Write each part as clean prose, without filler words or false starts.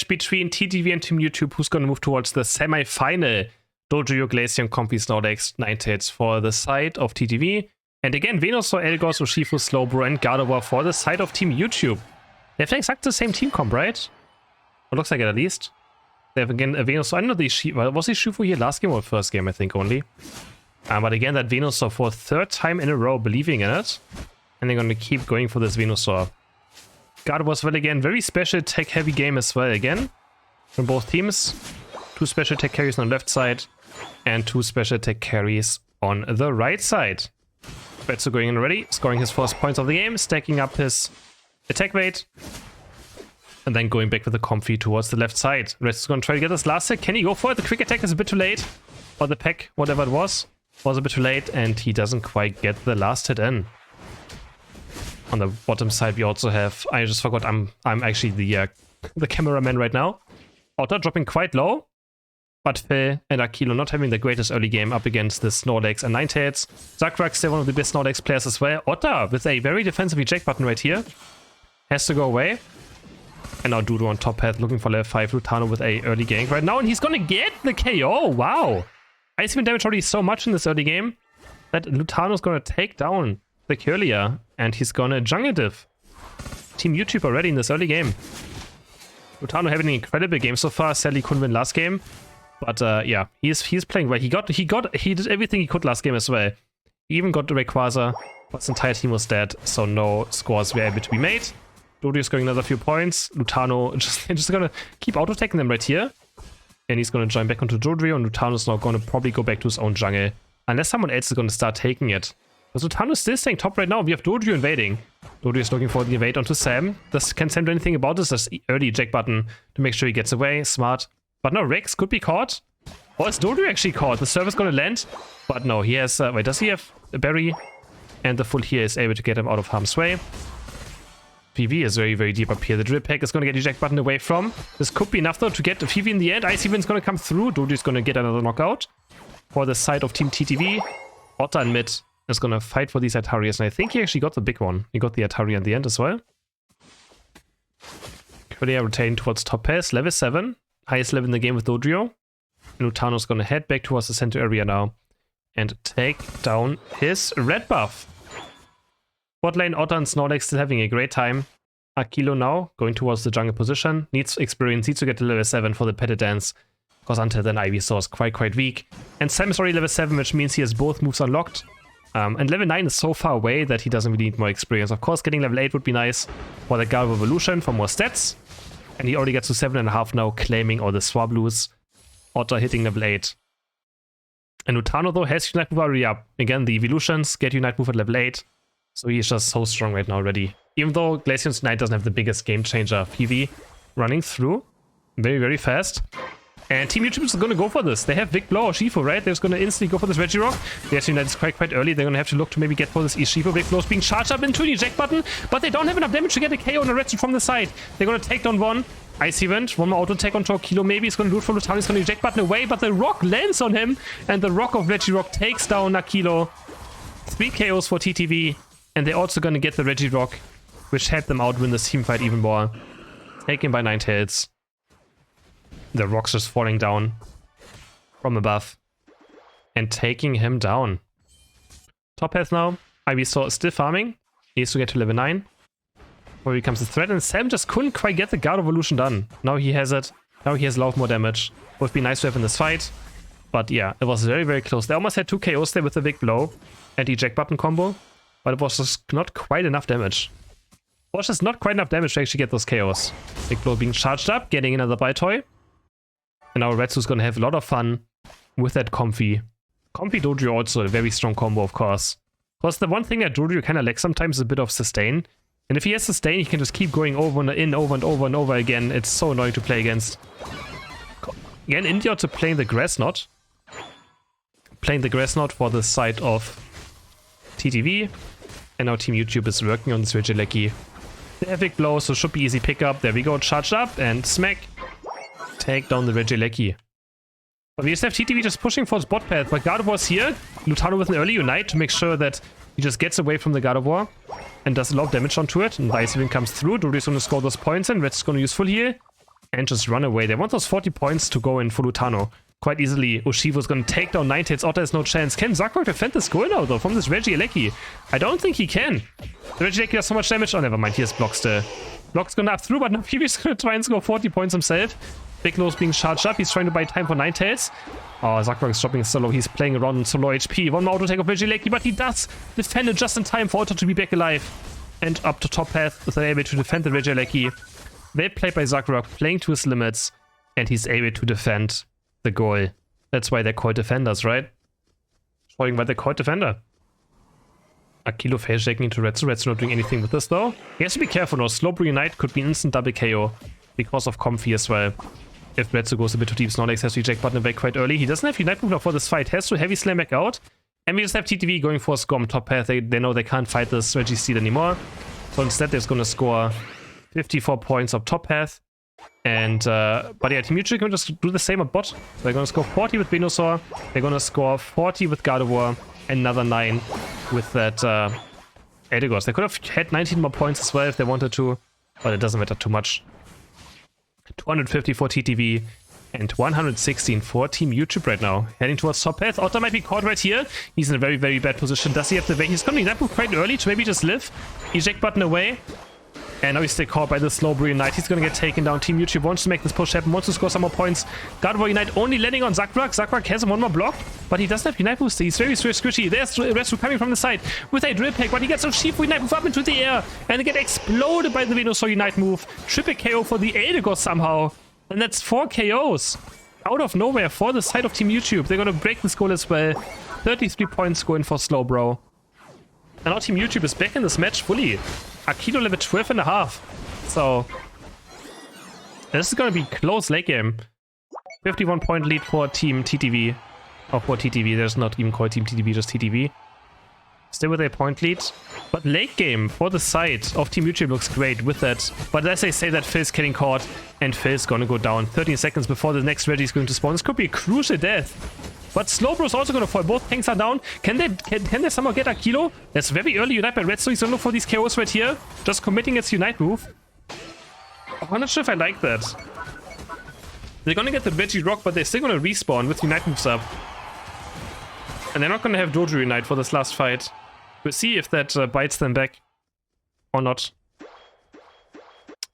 between TTV and Team YouTube, who's going to move towards the semi-final. Dojo, Glacier, Comfy, Snorlax, Ninetales for the side of TTV. And again, Venusaur, Elgos, Urshifu, Slowbro, and Gardevoir for the side of Team YouTube. They have exactly the same team comp, right? It looks like it at least. They have again a Venusaur. I don't know the was the Urshifu here last game or first game, I think only. But again, that Venusaur for a third time in a row believing in it. And they're going to keep going for this Venusaur. Gardevoir well again, very special tech heavy game as well again. From both teams. 2 special tech carries on the left side. And 2 special tech carries on the right side. Betsu going in already, scoring his first points of the game, stacking up his attack weight. And then going back with the Comfy towards the left side. Rest is going to try to get this last hit. Can he go for it? The quick attack is a bit too late. Or the peck, whatever it was a bit too late. And he doesn't quite get the last hit in. On the bottom side we also have, I just forgot, I'm actually the cameraman right now. Otter dropping quite low. But Phil and Akilo not having the greatest early game up against the Snorlax and Ninetales. Zakrak still one of the best Snorlax players as well. Otter with a very defensive eject button right here. Has to go away. And now Dudu on top path looking for level 5. Lutano with a early gank right now. And he's gonna get the KO. Wow. Ice Wind damage already so much in this early game that Lutano's gonna take down the Kirlia. And he's gonna jungle div. Team YouTube already in this early game. Lutano having an incredible game so far. Sadly couldn't win last game. But yeah, he's playing well. He did everything he could last game as well. He even got the Rayquaza, but his entire team was dead, so no scores were able to be made. Dodu is going another few points. Lutano just gonna keep auto-attacking them right here. And he's gonna join back onto Dodrio, and Lutano's now gonna probably go back to his own jungle. Unless someone else is gonna start taking it. Because Lutano is still staying top right now. We have Dodrio invading. Dodrio is looking for the invade onto Sam. Can Sam do anything about this? This early eject button to make sure he gets away. Smart. But no, Rex could be caught. Or is Dodrio actually caught? The server's gonna land. But no, he has... wait, does he have a berry? And the full heal is able to get him out of harm's way. PV is very, very deep up here. The Drip Pack is gonna get eject button away from. This could be enough though to get the PV in the end. Icy Wind's gonna come through. Dodrio's gonna get another knockout. For the side of Team TTV. Otter in mid is gonna fight for these Atarias. And I think he actually got the big one. He got the Atari in the end as well. Korea retained towards top pass. Level 7. Highest level in the game with Dodrio. And Lutano's gonna head back towards the center area now. And take down his red buff. Bot lane, Otter and Snorlax still having a great time. Akilo now going towards the jungle position. Needs experience, needs to get to level 7 for the Petted Dance. Because until then Ivysaur is quite weak. And Sam is already level 7, which means he has both moves unlocked. And level 9 is so far away that he doesn't really need more experience. Of course, getting level 8 would be nice for the Gardevoir Evolution for more stats. And he already gets to 7.5 now, claiming all the Swablues. Otter hitting level 8. And Lutano, though, has Unite Move already up. Again, the Evolutions get Unite Move at level 8. So he's just so strong right now already. Even though Glaceon's Unite doesn't have the biggest game changer PV running through. Very, very fast. And Team YouTube is going to go for this. They have Big Blow or Shifu, right? They're just going to instantly go for this Regirock. The Unite is quite early. They're going to have to look to maybe get for this Shifu. Big Blow is being charged up into an eject button, but they don't have enough damage to get a KO on the redstone from the side. They're going to take down one. Icy Wind, one more auto attack onto Akilo. Maybe he's going to do it for Lutano. He's going to eject button away, but the rock lands on him, and the rock of Regirock takes down Akilo. 3 KOs for TTV, and they're also going to get the Regirock, which helped them out win this team fight even more. Taken by Ninetales. The rock's just falling down from above and taking him down. Top path now. Ivysaur is still farming. He needs to get to level 9. Before he becomes a threat, and Sam just couldn't quite get the Guard Evolution done. Now he has it. Now he has a lot more damage. Would be nice to have in this fight. But yeah, it was very, very close. They almost had 2 KOs there with the Big Blow and eject button combo. But it was just not quite enough damage. It was just not quite enough damage to actually get those KOs. Big Blow being charged up, getting another Baltoy. And now Retsu's gonna have a lot of fun with that Comfy. Comfy Dodrio also a very strong combo, of course. Because the one thing that Dodrio kind of lacks sometimes is a bit of sustain. And if he has sustain, he can just keep going over and over again. It's so annoying to play against. Again, India to playing the Grass Knot. Playing the Grass Knot for the side of TTV. And now Team YouTube is working on this Regieleki. The Epic Blow, so should be easy pickup. There we go, charged up and smack. Take down the Regieleki. But we just have TTV just pushing for his bot path. But Gardevoir's here. Lutano with an early Unite to make sure that he just gets away from the Gardevoir. And does a lot of damage onto it. And the Icy Wind comes through. Dodrio's going to score those points in. Red's going to use full heal. and just run away. They want those 40 points to go in for Lutano quite easily. Ushifu's going to take down 9 hits. Otta has no chance. Can Zakrak defend this goal now, though, from this Regieleki? I don't think he can. The Regieleki does so much damage. Oh, never mind. He has Block still. Block's going to up through, but now PB's going to try and score 40 points himself. Big Nose being charged up. He's trying to buy time for 9 tails. Oh, Zakrak is dropping solo. He's playing around on solo HP. One more auto take of Regieleki, but he does defend it just in time for Otto to be back alive. And up to top path, they're able to defend the Regieleki. They played by Zakrak, playing to his limits, and he's able to defend the goal. That's why they're called defenders, right? Showing why they're called defender. Akilo face shaking into Retsu. Retsu not doing anything with this, though. He has to be careful, though. Slow Unite could be an instant double KO because of Comfy as well. If Retsu goes a bit too deep, Snorlax has to eject button away quite early. He doesn't have Unite move now for this fight. Has to heavy slam back out. And we just have TTV going for a score on top path. They know they can't fight this Registeal anymore. So instead, they're going to score 54 points up top path. And, but yeah, Team Mutual can just do the same at bot. They're going to score 40 with Venusaur. They're going to score 40 with Gardevoir. Another 9 with that Eldegoss. They could have had 19 more points as well if they wanted to. But it doesn't matter too much. 250 for TTV. And 116 for Team YouTube right now. Heading towards top path. Otta might be caught right here. He's in a very, very bad position. Does he have the way? He's going to that move quite early to maybe just live. Eject button away. And now he's still caught by the slow Unite. He's going to get taken down. Team YouTube wants to make this push happen, wants to score some more points. Gardevoir Unite only landing on Zakrak. Zakrak has one more block, but he doesn't have Unite booster. He's very, very squishy. There's Restu coming from the side with a drill pick, but he gets a Shifu Unite move up into the air and they get exploded by the Venusaur Unite move. Triple KO for the Eldegoss somehow. And that's 4 KOs out of nowhere for the side of Team YouTube. They're going to break this goal as well. 33 points going for Slowbro. And now Team YouTube is back in this match fully. Akido level 12.5. So this is going to be close late game. 51 point lead for Team TTV. Or for TTV, there's not even called Team TTV, just TTV. Still with a point lead. But late game for the side of Team YouTube looks great with that. But as I say that, Phil's getting caught. And Phil's going to go down 13 seconds before the next Reggie is going to spawn. This could be a crucial death. But Slowbro's also going to fall. Both tanks are down. Can they somehow get Akilo? That's very early Unite by Red, so he's going to look for these KOs right here. Just committing its Unite move. Oh, I'm not sure if I like that. They're going to get the Veggie Rock, but they're still going to respawn with Unite moves up. And they're not going to have Dojo Unite for this last fight. We'll see if that bites them back or not.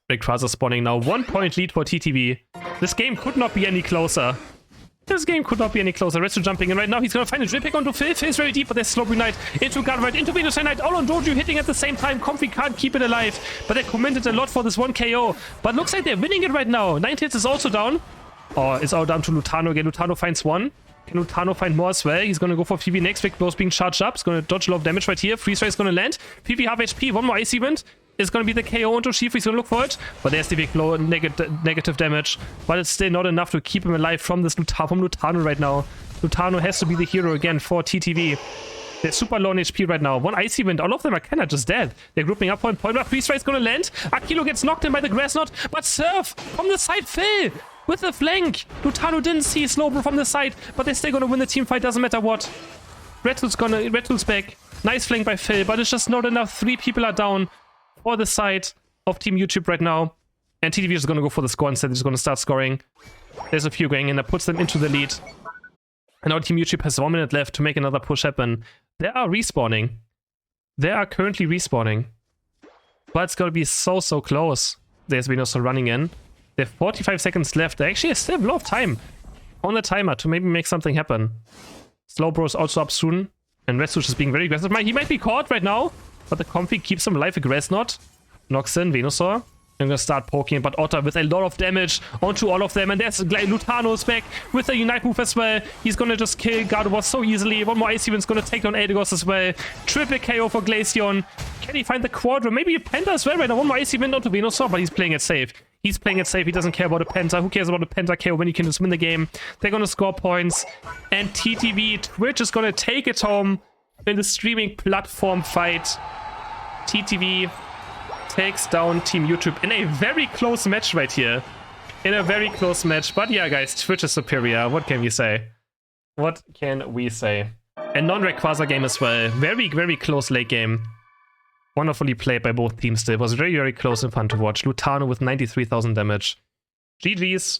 Rayquaza spawning now. 1 point lead for TTV. This game could not be any closer. This game could not be any closer. Retsu jumping in right now. He's going to find a drill pick onto Phil. Phil's very deep, but there's Slow Unite into Gardevoir, into Venus Unite. All on Dojo hitting at the same time. Comfy can't keep it alive, but they committed a lot for this 1 KO. But looks like they're winning it right now. 9 hits is also down. Oh, it's all down to Lutano again. Lutano finds 1. Can Lutano find more as well? He's going to go for PV next. Big Blows being charged up. He's going to dodge a lot of damage right here. Freeze Ray is going to land. PV half HP. One more Ice Event. Is going to be the KO onto Shifu. He's going to look for it. But there's the big blow, negative damage. But it's still not enough to keep him alive from Lutano right now. Lutano has to be the hero again for TTV. They're super low on HP right now. 1 Icy Wind. All of them are kind of just dead. They're grouping up point. Freeze Ray is going to land. Akilo gets knocked in by the Grass Knot. But Surf from the side Phil with the flank. Lutano didn't see Slowbro from the side. But they're still going to win the team fight. Doesn't matter what. Red Tool's back. Nice flank by Phil. But it's just not enough. 3 people are down for the side of Team YouTube right now. And TTV is going to go for the score instead. They're just going to start scoring. There's a few going in that puts them into the lead. And now Team YouTube has 1 minute left to make another push happen. They are respawning. They are currently respawning. But it's going to be so close. There's Venusaur running in. They have 45 seconds left. They actually still have a lot of time on the timer to maybe make something happen. Slowbro is also up soon. And Retsuch is being very aggressive. He might be caught right now. But the Comfy keeps him alive. A Grass Knot knocks in Venusaur. I'm going to start poking, but Otta with a lot of damage onto all of them. And there's Lutano's back with a Unite move as well. He's going to just kill Gardevoir so easily. 1 more Ice Event's going to take down Eldegoss as well. Triple KO for Glaceon. Can he find the Quadra? Maybe a Penta as well right now. 1 more Ice Event onto Venusaur, but he's playing it safe. He's playing it safe. He doesn't care about a Penta. Who cares about a Penta KO when you can just win the game? They're going to score points. And TTV, Twitch is going to take it home in the streaming platform fight. TTV takes down Team YouTube in a very close match right here. In a very close match. But yeah, guys, Twitch is superior. What can we say? What can we say? A non-Rayquaza game as well. Very, very close late game. Wonderfully played by both teams. It was very, very close and fun to watch. Lutano with 93,000 damage. GG's.